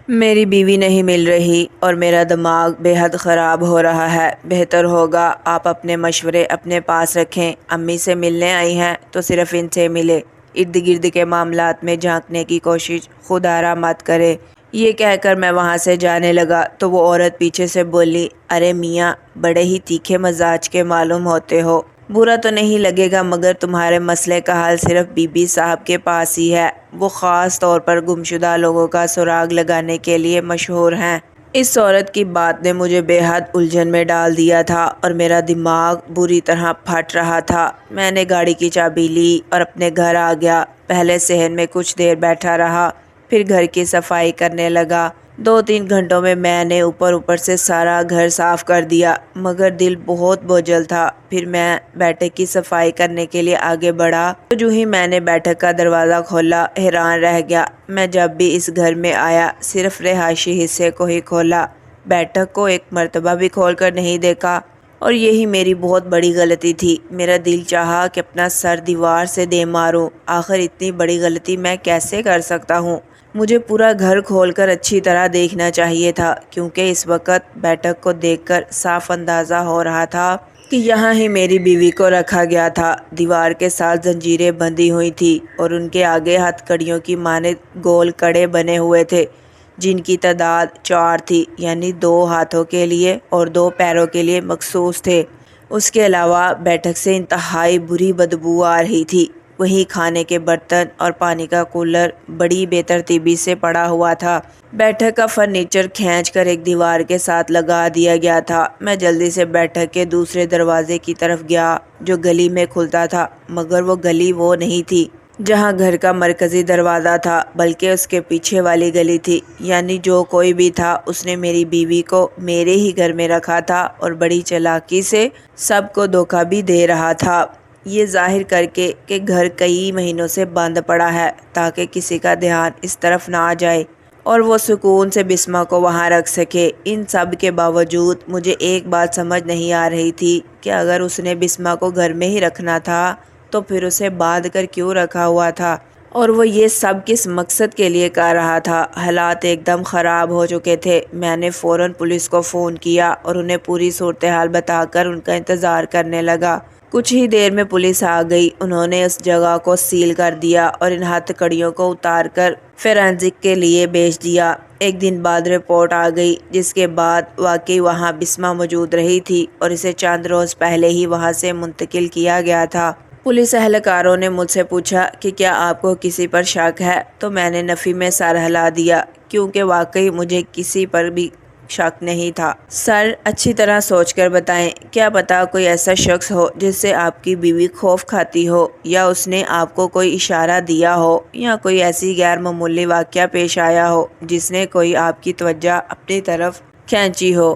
میری بیوی نہیں مل رہی اور میرا دماغ بے حد خراب ہو رہا ہے۔ بہتر ہوگا آپ اپنے مشورے اپنے پاس رکھیں۔ امی سے ملنے آئی ہیں تو صرف ان سے ملے۔ ارد گرد کے معاملات میں جھانکنے کی کوشش خودارا مت کرے۔ یہ کہہ کر میں وہاں سے جانے لگا تو وہ عورت پیچھے سے بولی، ارے میاں، بڑے ہی تیکھے مزاج کے معلوم ہوتے ہو۔ برا تو نہیں لگے گا مگر تمہارے مسئلے کا حل صرف بی بی صاحب کے پاس ہی ہے۔ وہ خاص طور پر گمشدہ لوگوں کا سراغ لگانے کے لیے مشہور ہیں۔ اس عورت کی بات نے مجھے بے حد الجھن میں ڈال دیا تھا اور میرا دماغ بری طرح پھٹ رہا تھا۔ میں نے گاڑی کی چابی لی اور اپنے گھر آ گیا۔ پہلے صحن میں کچھ دیر بیٹھا رہا، پھر گھر کی صفائی کرنے لگا۔ 2-3 گھنٹوں میں نے اوپر سے سارا گھر صاف کر دیا مگر دل بہت بوجھل تھا۔ پھر میں بیٹھک کی صفائی کرنے کے لیے آگے بڑھا تو جو ہی میں نے بیٹھک کا دروازہ کھولا حیران رہ گیا۔ میں جب بھی اس گھر میں آیا صرف رہائشی حصے کو ہی کھولا، بیٹھک کو ایک مرتبہ بھی کھول کر نہیں دیکھا، اور یہی میری بہت بڑی غلطی تھی۔ میرا دل چاہا کہ اپنا سر دیوار سے دے ماروں۔ آخر اتنی بڑی غلطی میں کیسے کر سکتا ہوں؟ مجھے پورا گھر کھول کر اچھی طرح دیکھنا چاہیے تھا، کیونکہ اس وقت بیٹھک کو دیکھ کر صاف اندازہ ہو رہا تھا کہ یہاں ہی میری بیوی کو رکھا گیا تھا۔ دیوار کے ساتھ زنجیریں بندھی ہوئی تھی اور ان کے آگے ہتھ کڑیوں کی مانند گول کڑے بنے ہوئے تھے، جن کی تعداد 4 تھی، یعنی 2 ہاتھوں کے لیے اور 2 پیروں کے لیے مخصوص تھے۔ اس کے علاوہ بیٹھک سے انتہائی بری بدبو آ رہی تھی۔ وہیں کھانے کے برتن اور پانی کا کولر بڑی بے ترتیبی سے پڑا ہوا تھا۔ بیٹھک کا فرنیچر کھینچ کر ایک دیوار کے ساتھ لگا دیا گیا تھا۔ میں جلدی سے بیٹھک کے دوسرے دروازے کی طرف گیا جو گلی میں کھلتا تھا، مگر وہ گلی وہ نہیں تھی جہاں گھر کا مرکزی دروازہ تھا، بلکہ اس کے پیچھے والی گلی تھی۔ یعنی جو کوئی بھی تھا اس نے میری بیوی کو میرے ہی گھر میں رکھا تھا اور بڑی چالاکی سے سب کو دھوکہ بھی دے رہا تھا، یہ ظاہر کر کے کہ گھر کئی مہینوں سے بند پڑا ہے تاکہ کسی کا دھیان اس طرف نہ جائے اور وہ سکون سے بسمہ کو وہاں رکھ سکے۔ ان سب کے باوجود مجھے ایک بات سمجھ نہیں آ رہی تھی کہ اگر اس نے بسمہ کو گھر میں ہی رکھنا تھا تو پھر اسے باندھ کر کیوں رکھا ہوا تھا، اور وہ یہ سب کس مقصد کے لیے کر رہا تھا۔ حالات ایک دم خراب ہو چکے تھے۔ میں نے فوراً پولیس کو فون کیا اور انہیں پوری صورتحال بتا کر ان کا انتظار کرنے لگا۔ کچھ ہی دیر میں پولیس آ گئی۔ انہوں نے اس جگہ کو سیل کر دیا اور ان ہتھ کڑیوں کو اتار کر فورینسک کے لیے بھیج دیا۔ ایک دن بعد رپورٹ آ گئی جس کے بعد واقعی وہاں بسمہ موجود رہی تھی اور اسے چند روز پہلے ہی وہاں سے منتقل کیا گیا تھا۔ پولیس اہلکاروں نے مجھ سے پوچھا کہ کیا آپ کو کسی پر شک ہے، تو میں نے نفی میں سر ہلا دیا، کیونکہ واقعی مجھے کسی پر بھی شک نہیں تھا۔ سر، اچھی طرح سوچ کر بتائیں، کیا پتا کوئی ایسا شخص ہو جس سے آپ کی بیوی خوف کھاتی ہو، یا اس نے آپ کو کوئی اشارہ دیا ہو، یا کوئی ایسی غیر معمولی واقعہ پیش آیا ہو جس نے کوئی آپ کی توجہ اپنی طرف کھینچی ہو۔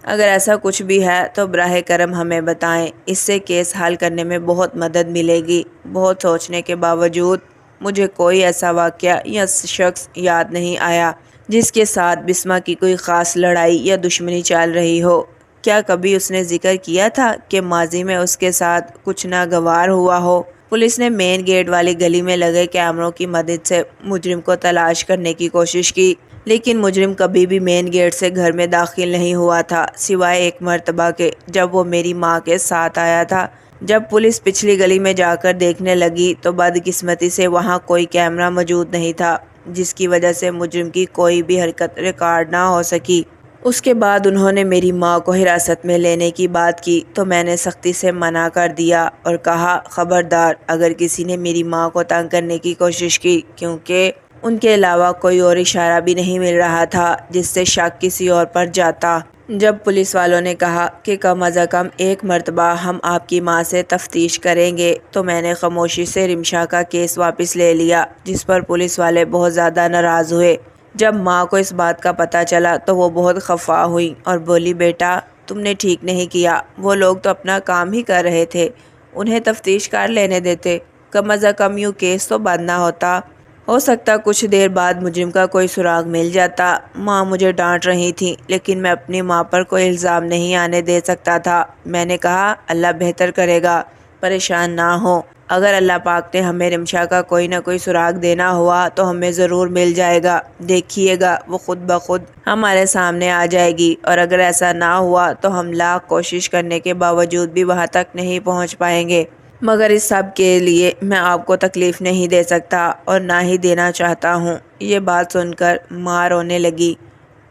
اگر ایسا کچھ بھی ہے تو براہ کرم ہمیں بتائیں، اس سے کیس حل کرنے میں بہت مدد ملے گی۔ بہت سوچنے کے باوجود مجھے کوئی ایسا واقعہ یا شخص یاد نہیں آیا جس کے ساتھ بسمہ کی کوئی خاص لڑائی یا دشمنی چل رہی ہو۔ کیا کبھی اس نے ذکر کیا تھا کہ ماضی میں اس کے ساتھ کچھ ناگوار ہوا ہو؟ پولیس نے مین گیٹ والی گلی میں لگے کیمروں کی مدد سے مجرم کو تلاش کرنے کی کوشش کی، لیکن مجرم کبھی بھی مین گیٹ سے گھر میں داخل نہیں ہوا تھا، سوائے ایک مرتبہ کے جب وہ میری ماں کے ساتھ آیا تھا۔ جب پولیس پچھلی گلی میں جا کر دیکھنے لگی تو بدقسمتی سے وہاں کوئی کیمرہ موجود نہیں تھا، جس کی وجہ سے مجرم کی کوئی بھی حرکت ریکارڈ نہ ہو سکی۔ اس کے بعد انہوں نے میری ماں کو حراست میں لینے کی بات کی تو میں نے سختی سے منع کر دیا اور کہا، خبردار اگر کسی نے میری ماں کو تنگ کرنے کی کوشش کی، کیونکہ ان کے علاوہ کوئی اور اشارہ بھی نہیں مل رہا تھا جس سے شک کسی اور پر جاتا۔ جب پولیس والوں نے کہا کہ کم از کم ایک مرتبہ ہم آپ کی ماں سے تفتیش کریں گے تو میں نے خاموشی سے رمشا کا کیس واپس لے لیا، جس پر پولیس والے بہت زیادہ ناراض ہوئے۔ جب ماں کو اس بات کا پتہ چلا تو وہ بہت خفا ہوئی اور بولی، بیٹا تم نے ٹھیک نہیں کیا، وہ لوگ تو اپنا کام ہی کر رہے تھے، انہیں تفتیش کر لینے دیتے، کم از کم یوں کیس تو بند نہ ہوتا۔ ہو سکتا کچھ دیر بعد مجرم کا کوئی سراغ مل جاتا۔ ماں مجھے ڈانٹ رہی تھی لیکن میں اپنی ماں پر کوئی الزام نہیں آنے دے سکتا تھا۔ میں نے کہا، اللہ بہتر کرے گا، پریشان نہ ہو، اگر اللہ پاک نے ہمیں رمشا کا کوئی نہ کوئی سراغ دینا ہوا تو ہمیں ضرور مل جائے گا، دیکھیے گا وہ خود بخود ہمارے سامنے آ جائے گی، اور اگر ایسا نہ ہوا تو ہم لاکھ کوشش کرنے کے باوجود بھی وہاں تک نہیں پہنچ پائیں گے، مگر اس سب کے لیے میں آپ کو تکلیف نہیں دے سکتا اور نہ ہی دینا چاہتا ہوں۔ یہ بات سن کر ماں رونے لگی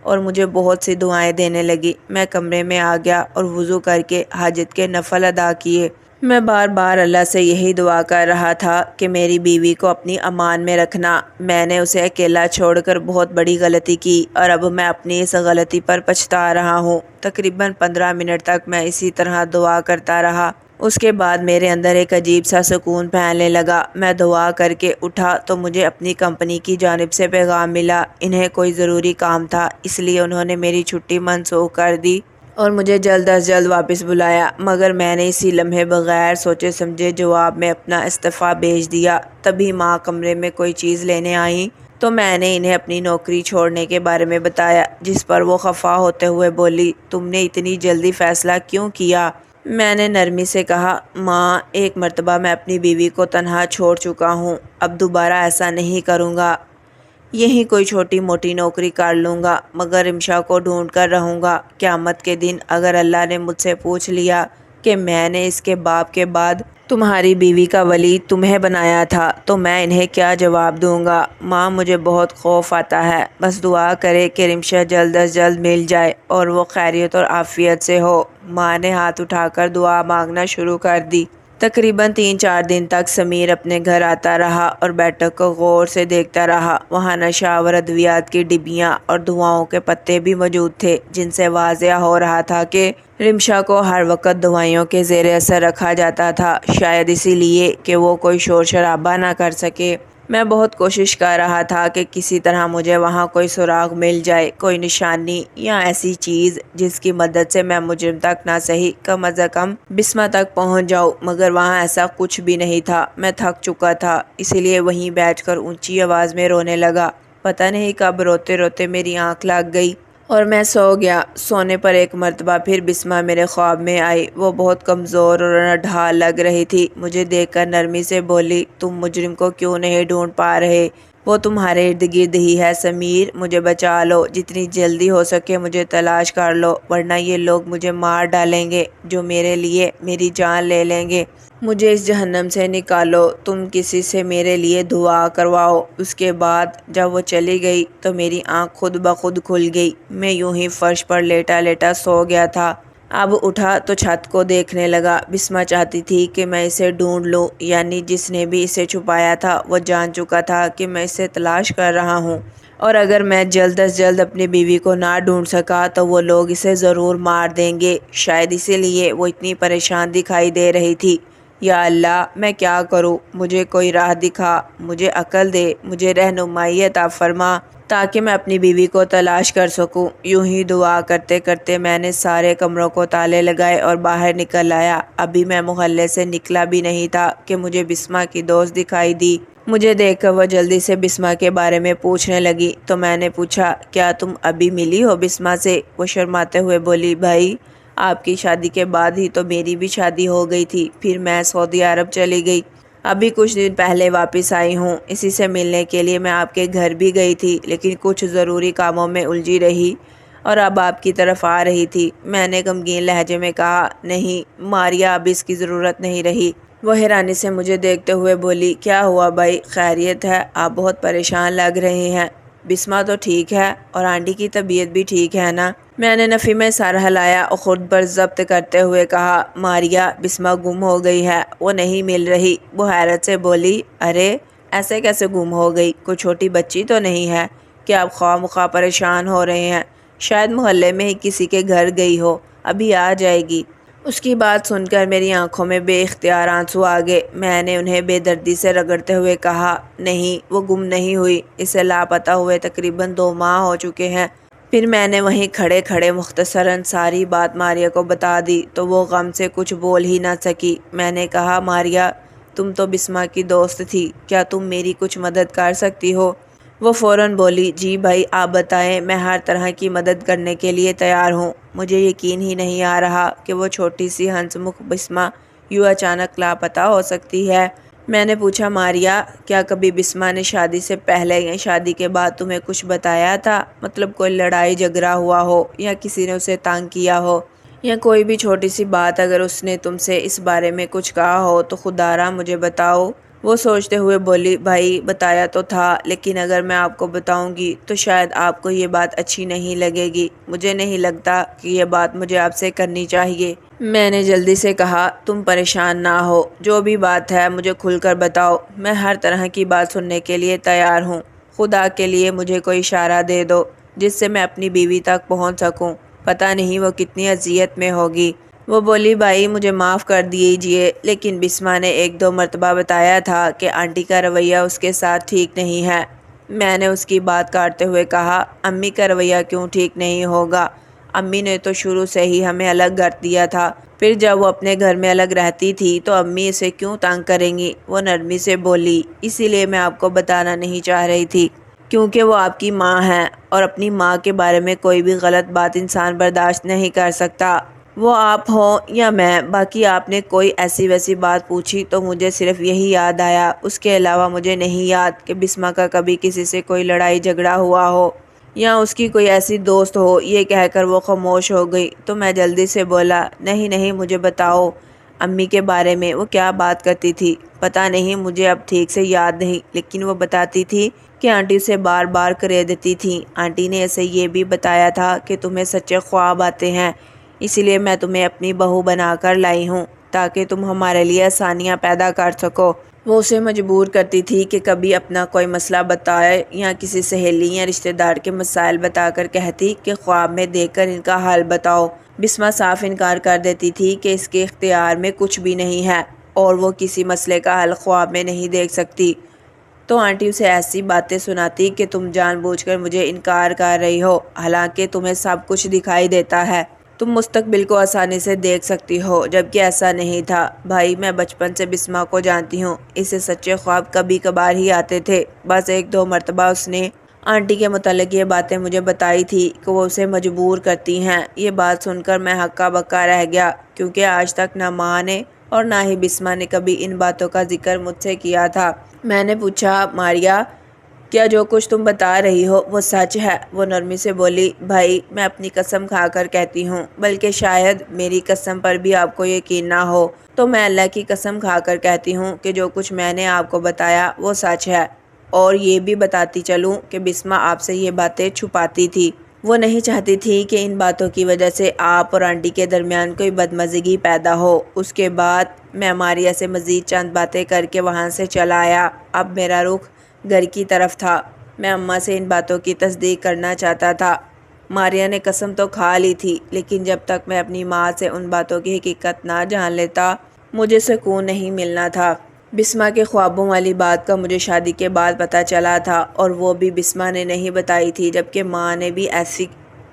اور مجھے بہت سی دعائیں دینے لگی۔ میں کمرے میں آ گیا اور وضو کر کے حاجت کے نفل ادا کیے۔ میں بار بار اللہ سے یہی دعا کر رہا تھا کہ میری بیوی کو اپنی امان میں رکھنا۔ میں نے اسے اکیلا چھوڑ کر بہت بڑی غلطی کی اور اب میں اپنی اس غلطی پر پچھتا رہا ہوں۔ تقریباً 15 منٹ تک میں اسی طرح دعا کرتا رہا۔ اس کے بعد میرے اندر ایک عجیب سا سکون پھیلنے لگا۔ میں دعا کر کے اٹھا تو مجھے اپنی کمپنی کی جانب سے پیغام ملا۔ انہیں کوئی ضروری کام تھا، اس لیے انہوں نے میری چھٹی منسوخ کر دی اور مجھے جلد از جلد واپس بلایا، مگر میں نے اسی لمحے بغیر سوچے سمجھے جواب میں اپنا استعفیٰ بھیج دیا۔ تبھی ماں کمرے میں کوئی چیز لینے آئیں تو میں نے انہیں اپنی نوکری چھوڑنے کے بارے میں بتایا، جس پر وہ خفا ہوتے ہوئے بولی، تم نے اتنی جلدی فیصلہ کیوں کیا؟ میں نے نرمی سے کہا، ماں ایک مرتبہ میں اپنی بیوی کو تنہا چھوڑ چکا ہوں، اب دوبارہ ایسا نہیں کروں گا، یہی کوئی چھوٹی موٹی نوکری کر لوں گا، مگر رمشا کو ڈھونڈ کر رہوں گا۔ قیامت کے دن اگر اللہ نے مجھ سے پوچھ لیا کہ میں نے اس کے باپ کے بعد تمہاری بیوی کا ولی تمہیں بنایا تھا تو میں انہیں کیا جواب دوں گا؟ ماں مجھے بہت خوف آتا ہے، بس دعا کرے کہ رمشا جلد از جلد مل جائے اور وہ خیریت اور عافیت سے ہو۔ ماں نے ہاتھ اٹھا کر دعا مانگنا شروع کر دی۔ تقریباً 3-4 دن تک سمیر اپنے گھر آتا رہا اور بیٹھک کو غور سے دیکھتا رہا۔ وہاں نشاور ادویات کی ڈبیاں اور دواؤں کے پتے بھی موجود تھے، جن سے واضح ہو رہا تھا کہ رمشا کو ہر وقت دوائیوں کے زیر اثر رکھا جاتا تھا، شاید اسی لیے کہ وہ کوئی شور شرابہ نہ کر سکے۔ میں بہت کوشش کر رہا تھا کہ کسی طرح مجھے وہاں کوئی سراغ مل جائے، کوئی نشانی یا ایسی چیز جس کی مدد سے میں مجرم تک نہ صحیح کم از کم بسمہ تک پہنچ جاؤں، مگر وہاں ایسا کچھ بھی نہیں تھا۔ میں تھک چکا تھا، اسی لیے وہیں بیٹھ کر اونچی آواز میں رونے لگا۔ پتہ نہیں کب روتے روتے میری آنکھ لگ گئی اور میں سو گیا۔ سونے پر ایک مرتبہ پھر بسمہ میرے خواب میں آئی۔ وہ بہت کمزور اور نڈھال لگ رہی تھی۔ مجھے دیکھ کر نرمی سے بولی، تم مجرم کو کیوں نہیں ڈھونڈ پا رہے؟ وہ تمہارے ارد گرد ہی ہے سمیر، مجھے بچا لو، جتنی جلدی ہو سکے مجھے تلاش کر لو، ورنہ یہ لوگ مجھے مار ڈالیں گے، جو میرے لیے میری جان لے لیں گے۔ مجھے اس جہنم سے نکالو، تم کسی سے میرے لیے دعا کرواؤ۔ اس کے بعد جب وہ چلی گئی تو میری آنکھ خود بخود کھل گئی۔ میں یوں ہی فرش پر لیٹا لیٹا سو گیا تھا۔ اب اٹھا تو چھت کو دیکھنے لگا۔ بسمہ چاہتی تھی کہ میں اسے ڈھونڈ لوں، یعنی جس نے بھی اسے چھپایا تھا وہ جان چکا تھا کہ میں اسے تلاش کر رہا ہوں، اور اگر میں جلد از جلد اپنی بیوی کو نہ ڈھونڈ سکا تو وہ لوگ اسے ضرور مار دیں گے، شاید اسی لیے وہ اتنی پریشان دکھائی دے رہی تھی۔ یا اللہ، میں کیا کروں؟ مجھے کوئی راہ دکھا، مجھے عقل دے، مجھے رہنمائی عطا فرما تاکہ میں اپنی بیوی کو تلاش کر سکوں۔ یوں ہی دعا کرتے کرتے میں نے سارے کمروں کو تالے لگائے اور باہر نکل آیا۔ ابھی میں محلے سے نکلا بھی نہیں تھا کہ مجھے بسمہ کی دوست دکھائی دی۔ مجھے دیکھ کر وہ جلدی سے بسمہ کے بارے میں پوچھنے لگی تو میں نے پوچھا، کیا تم ابھی ملی ہو بسمہ سے؟ وہ شرماتے ہوئے بولی، بھائی آپ کی شادی کے بعد ہی تو میری بھی شادی ہو گئی تھی، پھر میں سعودی عرب چلی گئی، ابھی کچھ دن پہلے واپس آئی ہوں۔ اسی سے ملنے کے لیے میں آپ کے گھر بھی گئی تھی، لیکن کچھ ضروری کاموں میں الجھی رہی اور اب آپ کی طرف آ رہی تھی۔ میں نے غمگین لہجے میں کہا، نہیں ماریا، اب اس کی ضرورت نہیں رہی۔ وہ حیرانی سے مجھے دیکھتے ہوئے بولی، کیا ہوا بھائی، خیریت ہے؟ آپ بہت پریشان لگ رہے ہیں۔ بسمہ تو ٹھیک ہے اور آنٹی کی طبیعت بھی ٹھیک ہے نا؟ میں نے نفی میں سر ہلایا اور خود پر ضبط کرتے ہوئے کہا، ماریا، بسمہ گم ہو گئی ہے، وہ نہیں مل رہی۔ وہ حیرت سے بولی، ارے ایسے کیسے گم ہو گئی؟ کوئی چھوٹی بچی تو نہیں ہے کہ آپ خواہ مخواہ پریشان ہو رہے ہیں؟ شاید محلے میں ہی کسی کے گھر گئی ہو، ابھی آ جائے گی۔ اس کی بات سن کر میری آنکھوں میں بے اختیار آنسو آ گئے۔ میں نے انہیں بے دردی سے رگڑتے ہوئے کہا، نہیں، وہ گم نہیں ہوئی، اسے لاپتہ ہوئے تقریباً 2 ماہ ہو چکے ہیں۔ پھر میں نے وہیں کھڑے کھڑے مختصراً ساری بات ماریا کو بتا دی تو وہ غم سے کچھ بول ہی نہ سکی۔ میں نے کہا، ماریا، تم تو بسمہ کی دوست تھی، کیا تم میری کچھ مدد کر سکتی ہو؟ وہ فوراً بولی، جی بھائی، آپ بتائیں، میں ہر طرح کی مدد کرنے کے لیے تیار ہوں۔ مجھے یقین ہی نہیں آ رہا کہ وہ چھوٹی سی ہنس مکھ بسمہ یوں اچانک لاپتہ ہو سکتی ہے۔ میں نے پوچھا ماریا کیا کبھی بسما نے شادی سے پہلے یا شادی کے بعد تمہیں کچھ بتایا تھا؟ مطلب کوئی لڑائی جھگڑا ہوا ہو یا کسی نے اسے تنگ کیا ہو یا کوئی بھی چھوٹی سی بات اگر اس نے تم سے اس بارے میں کچھ کہا ہو تو خدا را مجھے بتاؤ۔ وہ سوچتے ہوئے بولی بھائی بتایا تو تھا لیکن اگر میں آپ کو بتاؤں گی تو شاید آپ کو یہ بات اچھی نہیں لگے گی۔ مجھے نہیں لگتا کہ یہ بات مجھے آپ سے کرنی چاہیے۔ میں نے جلدی سے کہا تم پریشان نہ ہو، جو بھی بات ہے مجھے کھل کر بتاؤ، میں ہر طرح کی بات سننے کے لیے تیار ہوں۔ خدا کے لیے مجھے کوئی اشارہ دے دو جس سے میں اپنی بیوی تک پہنچ سکوں، پتہ نہیں وہ کتنی اذیت میں ہوگی۔ وہ بولی بھائی مجھے معاف کر دیجیے لیکن بسما نے ایک دو مرتبہ بتایا تھا کہ آنٹی کا رویہ اس کے ساتھ ٹھیک نہیں ہے۔ میں نے اس کی بات کاٹتے ہوئے کہا امی کا رویہ کیوں ٹھیک نہیں ہوگا؟ امی نے تو شروع سے ہی ہمیں الگ کر دیا تھا، پھر جب وہ اپنے گھر میں الگ رہتی تھی تو امی اسے کیوں تنگ کریں گی؟ وہ نرمی سے بولی اسی لیے میں آپ کو بتانا نہیں چاہ رہی تھی کیونکہ وہ آپ کی ماں ہے اور اپنی ماں کے بارے میں کوئی بھی غلط بات انسان برداشت نہیں کر سکتا، وہ آپ ہوں یا میں۔ باقی آپ نے کوئی ایسی ویسی بات پوچھی تو مجھے صرف یہی یاد آیا، اس کے علاوہ مجھے نہیں یاد کہ بسما کا کبھی کسی سے کوئی لڑائی جھگڑا ہوا ہو یا اس کی کوئی ایسی دوست ہو۔ یہ کہہ کر وہ خاموش ہو گئی تو میں جلدی سے بولا نہیں مجھے بتاؤ امی کے بارے میں وہ کیا بات کرتی تھی؟ پتہ نہیں مجھے اب ٹھیک سے یاد نہیں، لیکن وہ بتاتی تھی کہ آنٹی اسے بار بار کرے دیتی تھیں۔ آنٹی نے اسے یہ بھی بتایا تھا کہ تمہیں سچے خواب آتے ہیں، اسی لیے میں تمہیں اپنی بہو بنا کر لائی ہوں تاکہ تم ہمارے لیے آسانیاں پیدا کر سکو۔ وہ اسے مجبور کرتی تھی کہ کبھی اپنا کوئی مسئلہ بتائے یا کسی سہیلی یا رشتہ دار کے مسائل بتا کر کہتی کہ خواب میں دیکھ کر ان کا حل بتاؤ۔ بسما صاف انکار کر دیتی تھی کہ اس کے اختیار میں کچھ بھی نہیں ہے اور وہ کسی مسئلے کا حل خواب میں نہیں دیکھ سکتی۔ تو آنٹی اسے ایسی باتیں سناتی کہ تم جان بوجھ کر مجھے انکار کر رہی ہو، حالانکہ تمہیں سب کچھ دکھائی دیتا ہے، تم مستقبل کو آسانی سے دیکھ سکتی ہو، جبکہ ایسا نہیں تھا۔ بھائی میں بچپن سے بسما کو جانتی ہوں، اسے سچے خواب کبھی کبھار ہی آتے تھے، بس ایک دو مرتبہ اس نے آنٹی کے متعلق یہ باتیں مجھے بتائی تھی کہ وہ اسے مجبور کرتی ہیں۔ یہ بات سن کر میں ہکا بکا رہ گیا کیونکہ آج تک نہ ماں نے اور نہ ہی بسما نے کبھی ان باتوں کا ذکر مجھ سے کیا تھا۔ میں نے پوچھا ماریا کیا جو کچھ تم بتا رہی ہو وہ سچ ہے؟ وہ نرمی سے بولی بھائی میں اپنی قسم کھا کر کہتی ہوں، بلکہ شاید میری قسم پر بھی آپ کو یقین نہ ہو تو میں اللہ کی قسم کھا کر کہتی ہوں کہ جو کچھ میں نے آپ کو بتایا وہ سچ ہے، اور یہ بھی بتاتی چلوں کہ بسما آپ سے یہ باتیں چھپاتی تھی، وہ نہیں چاہتی تھی کہ ان باتوں کی وجہ سے آپ اور آنٹی کے درمیان کوئی بدمزگی پیدا ہو۔ اس کے بعد میں ماریا سے مزید چند باتیں کر کے وہاں سے چلا آیا۔ اب میرا رخ گھر کی طرف تھا، میں اماں سے ان باتوں کی تصدیق کرنا چاہتا تھا۔ ماریا نے قسم تو کھا لی تھی لیکن جب تک میں اپنی ماں سے ان باتوں کی حقیقت نہ جان لیتا مجھے سکون نہیں ملنا تھا۔ بسما کے خوابوں والی بات کا مجھے شادی کے بعد پتہ چلا تھا اور وہ بھی بسما نے نہیں بتائی تھی، جبکہ ماں نے بھی ایسی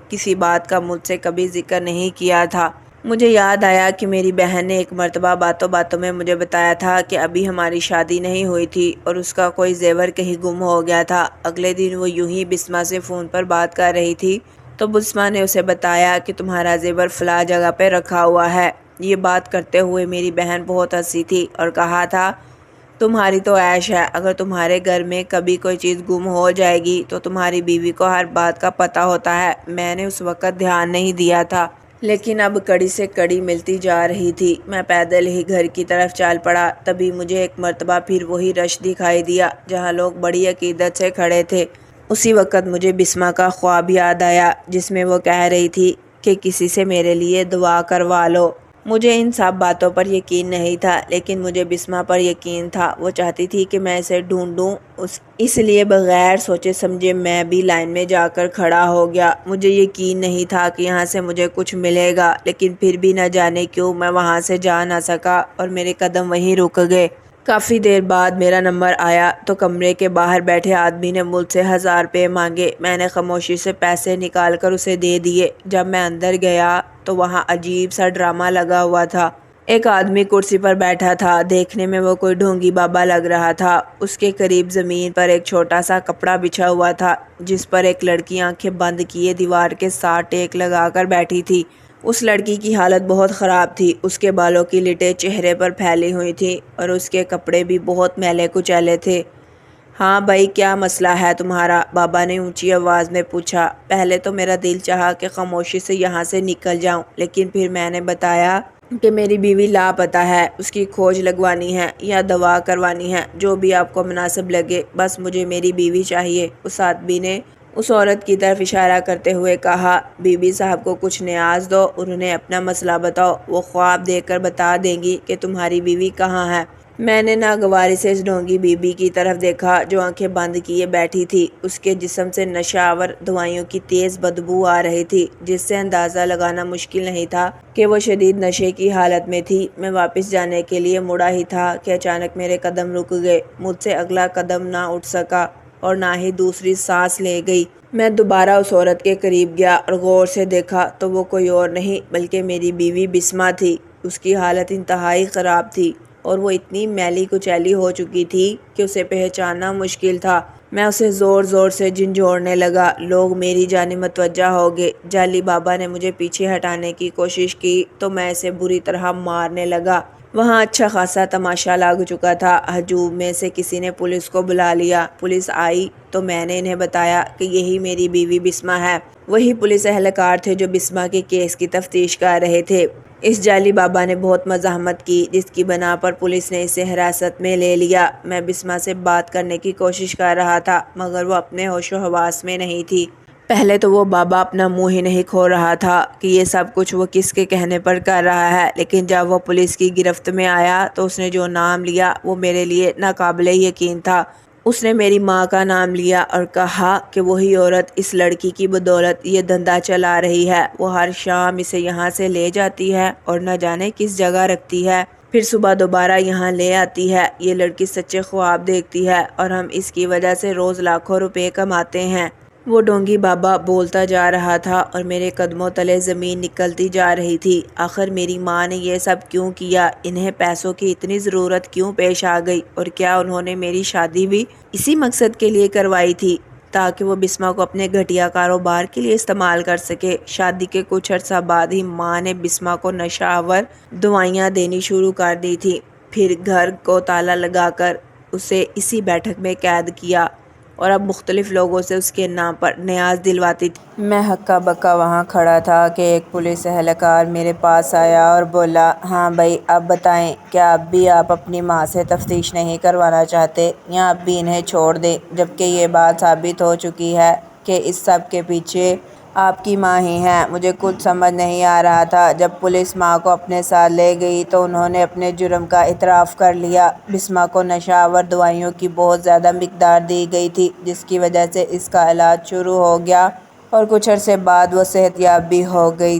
کسی بات کا مجھ سے کبھی ذکر نہیں کیا تھا۔ مجھے یاد آیا کہ میری بہن نے ایک مرتبہ باتوں باتوں میں مجھے بتایا تھا کہ ابھی ہماری شادی نہیں ہوئی تھی اور اس کا کوئی زیور کہیں گم ہو گیا تھا۔ اگلے دن وہ یوں ہی بسما سے فون پر بات کر رہی تھی تو بسما نے اسے بتایا کہ تمہارا زیور فلاں جگہ پہ رکھا ہوا ہے۔ یہ بات کرتے ہوئے میری بہن بہت ہنسی تھی اور کہا تھا تمہاری تو عیش ہے، اگر تمہارے گھر میں کبھی کوئی چیز گم ہو جائے گی تو تمہاری بیوی کو ہر بات کا پتہ ہوتا ہے۔ میں نے اس وقت دھیان نہیں دیا تھا لیکن اب کڑی سے کڑی ملتی جا رہی تھی۔ میں پیدل ہی گھر کی طرف چل پڑا، تبھی مجھے ایک مرتبہ پھر وہی رش دکھائی دیا جہاں لوگ بڑی عقیدت سے کھڑے تھے۔ اسی وقت مجھے بسما کا خواب یاد آیا جس میں وہ کہہ رہی تھی کہ کسی سے میرے لیے دعا کروا لو۔ مجھے ان سب باتوں پر یقین نہیں تھا لیکن مجھے بسما پر یقین تھا، وہ چاہتی تھی کہ میں اسے ڈھونڈوں، اس لیے بغیر سوچے سمجھے میں بھی لائن میں جا کر کھڑا ہو گیا۔ مجھے یقین نہیں تھا کہ یہاں سے مجھے کچھ ملے گا لیکن پھر بھی نہ جانے کیوں میں وہاں سے جا نہ سکا اور میرے قدم وہیں رک گئے۔ کافی دیر بعد میرا نمبر آیا تو کمرے کے باہر بیٹھے آدمی نے مجھ سے 1000 روپے مانگے۔ میں نے خاموشی سے پیسے نکال کر اسے دے دیے۔ جب میں اندر گیا تو وہاں عجیب سا ڈرامہ لگا ہوا تھا۔ ایک آدمی کرسی پر بیٹھا تھا، دیکھنے میں وہ کوئی ڈھونگی بابا لگ رہا تھا۔ اس کے قریب زمین پر ایک چھوٹا سا کپڑا بچھا ہوا تھا جس پر ایک لڑکی آنکھیں بند کیے دیوار کے ساتھ ٹیک لگا کر بیٹھی تھی۔ اس لڑکی کی حالت بہت خراب تھی، اس کے بالوں کی لٹیں چہرے پر پھیلی ہوئی تھیں اور اس کے کپڑے بھی بہت میلے کچیلے تھے۔ ہاں بھائی، کیا مسئلہ ہے تمہارا؟ بابا نے اونچی آواز میں پوچھا۔ پہلے تو میرا دل چاہا کہ خاموشی سے یہاں سے نکل جاؤں، لیکن پھر میں نے بتایا کہ میری بیوی لاپتہ ہے، اس کی کھوج لگوانی ہے یا دوا کروانی ہے، جو بھی آپ کو مناسب لگے، بس مجھے میری بیوی چاہیے۔ اس آدمی نے اس عورت کی طرف اشارہ کرتے ہوئے کہا، بی بی صاحب کو کچھ نیاز دو اور انہیں اپنا مسئلہ بتاؤ، وہ خواب دیکھ کر بتا دیں گی کہ تمہاری بیوی کہاں ہے۔ میں نے ناگواری سے اس ڈھونگی بی بی کی طرف دیکھا جو آنکھیں بند کیے بیٹھی تھی۔ اس کے جسم سے نشہ آور دوائیوں کی تیز بدبو آ رہی تھی، جس سے اندازہ لگانا مشکل نہیں تھا کہ وہ شدید نشے کی حالت میں تھی۔ میں واپس جانے کے لیے مڑا ہی تھا کہ اچانک میرے قدم رک گئے۔ مجھ سے اگلا قدم نہ اٹھ سکا اور نہ ہی دوسری سانس لے گئی۔ میں دوبارہ اس عورت کے قریب گیا اور غور سے دیکھا تو وہ کوئی اور نہیں بلکہ میری بیوی بسمہ تھی۔ اس کی حالت انتہائی خراب تھی اور وہ اتنی میلی کچیلی ہو چکی تھی کہ اسے پہچاننا مشکل تھا۔ میں اسے زور زور سے جھنجھوڑنے لگا۔ لوگ میری جانب متوجہ ہو گئے۔ جعلی بابا نے مجھے پیچھے ہٹانے کی کوشش کی تو میں اسے بری طرح مارنے لگا۔ وہاں اچھا خاصا تماشا لگ چکا تھا۔ ہجوم میں سے کسی نے پولیس کو بلا لیا۔ پولیس آئی تو میں نے انہیں بتایا کہ یہی میری بیوی بسمہ ہے۔ وہی پولیس اہلکار تھے جو بسمہ کے کیس کی تفتیش کر رہے تھے۔ اس جعلی بابا نے بہت مزاحمت کی، جس کی بنا پر پولیس نے اسے حراست میں لے لیا۔ میں بسمہ سے بات کرنے کی کوشش کر رہا تھا مگر وہ اپنے ہوش و حواس میں نہیں تھی۔ پہلے تو وہ بابا اپنا منہ ہی نہیں کھول رہا تھا کہ یہ سب کچھ وہ کس کے کہنے پر کر رہا ہے، لیکن جب وہ پولیس کی گرفت میں آیا تو اس نے جو نام لیا وہ میرے لیے ناقابل یقین تھا۔ اس نے میری ماں کا نام لیا اور کہا کہ وہی عورت اس لڑکی کی بدولت یہ دھندا چلا رہی ہے۔ وہ ہر شام اسے یہاں سے لے جاتی ہے اور نہ جانے کس جگہ رکھتی ہے، پھر صبح دوبارہ یہاں لے آتی ہے۔ یہ لڑکی سچے خواب دیکھتی ہے اور ہم اس کی وجہ سے روز لاکھوں روپے کماتے ہیں۔ وہ ڈھونگی بابا بولتا جا رہا تھا اور میرے قدموں تلے زمین نکلتی جا رہی تھی۔ آخر میری ماں نے یہ سب کیوں کیا؟ انہیں پیسوں کی اتنی ضرورت کیوں پیش آ گئی؟ اور کیا انہوں نے میری شادی بھی اسی مقصد کے لیے کروائی تھی تاکہ وہ بسمہ کو اپنے گھٹیا کاروبار کے لیے استعمال کر سکے؟ شادی کے کچھ عرصہ بعد ہی ماں نے بسمہ کو نشہ آور دوائیاں دینی شروع کر دی تھی، پھر گھر کو تالا لگا کر اسے اسی بیٹھک میں قید کیا اور اب مختلف لوگوں سے اس کے نام پر نیاز دلواتی تھی۔ میں ہکا بکا وہاں کھڑا تھا کہ ایک پولیس اہلکار میرے پاس آیا اور بولا، ہاں بھائی اب بتائیں، کیا اب بھی آپ اپنی ماں سے تفتیش نہیں کروانا چاہتے یا اب بھی انہیں چھوڑ دیں، جبکہ یہ بات ثابت ہو چکی ہے کہ اس سب کے پیچھے آپ کی ماں ہی ہے؟ مجھے کچھ سمجھ نہیں آ رہا تھا۔ جب پولیس ماں کو اپنے ساتھ لے گئی تو انہوں نے اپنے جرم کا اعتراف کر لیا۔ بسمہ کو نشہ آور دوائیوں کی بہت زیادہ مقدار دی گئی تھی، جس کی وجہ سے اس کا علاج شروع ہو گیا اور کچھ عرصے بعد وہ صحت یاب بھی ہو گئی۔